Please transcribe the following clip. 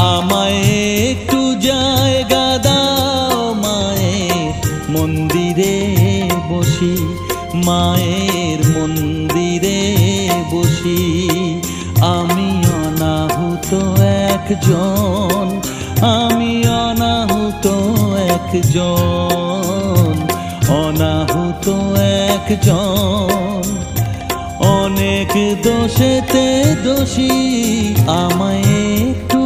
আমায় একটু জায়গা দাও মায়ের মন্দিরে বসি, মায়ের মন্দিরে বসি। আমি অনাহুত একজন, আমি অনাহুত একজন, অনাহুত একজন। অনেক দোষেতে দোষী, আমায় একটু